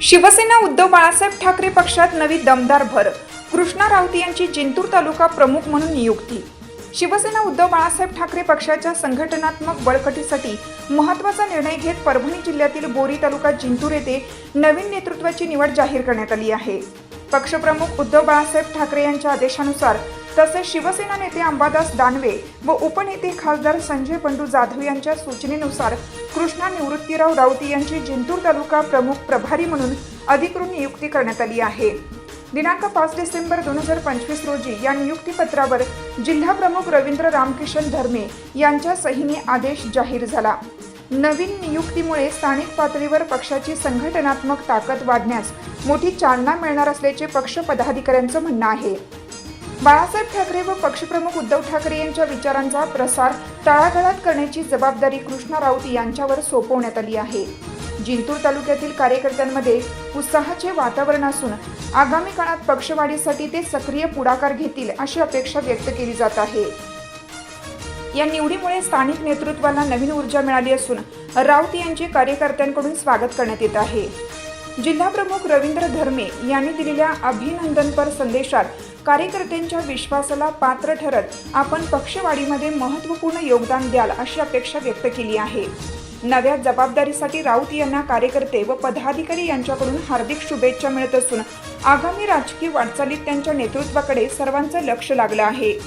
शिवसेना उद्धव बाळासाहेब ठाकरे पक्षात नवी दमदार भर. कृष्णा राऊत यांची जिंतूर तालुका प्रमुख म्हणून नियुक्ती. शिवसेना उद्धव बाळासाहेब ठाकरे पक्षाच्या संघटनात्मक बळकटीसाठी महत्त्वाचा निर्णय घेत परभणी जिल्ह्यातील बोरी तालुका जिंतूर येथे नवीन नेतृत्वाची निवड जाहीर करण्यात आली आहे. पक्षप्रमुख उद्धव बाळासाहेब ठाकरे यांच्या आदेशानुसार तसेच शिवसेना नेते अंबादास दानवे व उपनेते खासदार संजय बंडू जाधव यांच्या सूचनेनुसार कृष्णा निवृत्तीराव राऊत यांची जिंतूर तालुका प्रमुख प्रभारी म्हणून अधिकृत नियुक्ती करण्यात आली आहे. दिनांक 5 डिसेंबर 2025 रोजी या नियुक्तीपत्रावर जिल्हा प्रमुख रवींद्र रामकिशन धर्मे यांच्या सहीने आदेश जाहीर झाला. नवीन नियुक्तीमुळे स्थानिक पातळीवर पक्षाची संघटनात्मक ताकद वाढण्यास मोठी चालना मिळणार असल्याचे पक्ष पदाधिकाऱ्यांचं म्हणणं आहे. बाळासाहेब ठाकरे व पक्षप्रमुख उद्धव ठाकरे यांच्या विचारांचा प्रसार तळागाळात करण्याची जबाबदारी कृष्णा राऊत यांच्यावर सोपवण्यात आली आहे. जिंतूर तालुक्यातील कार्यकर्त्यांमध्ये उत्साहाचे वातावरण असून आगामी काळात पक्षवाढीसाठी ते सक्रिय पुढाकार घेतील अशी अपेक्षा व्यक्त केली जात आहे. या निवडीमुळे स्थानिक नेतृत्वाला नवीन ऊर्जा मिळाली असून राऊत यांचे कार्यकर्त्यांकडून स्वागत करण्यात येत आहे. जिल्हा प्रमुख रवींद्र धर्मे यांनी दिलेल्या अभिनंदनपर संदेशात कार्यकर्त्यांच्या विश्वासाला पात्र ठरत आपण पक्षवाढीमध्ये महत्त्वपूर्ण योगदान द्याल अशी अपेक्षा व्यक्त केली आहे. नव्या जबाबदारीसाठी राऊत यांना कार्यकर्ते व पदाधिकारी यांच्याकडून हार्दिक शुभेच्छा मिळत असून आगामी राजकीय वाटचालीत त्यांच्या नेतृत्वाकडे सर्वांचं लक्ष लागलं आहे.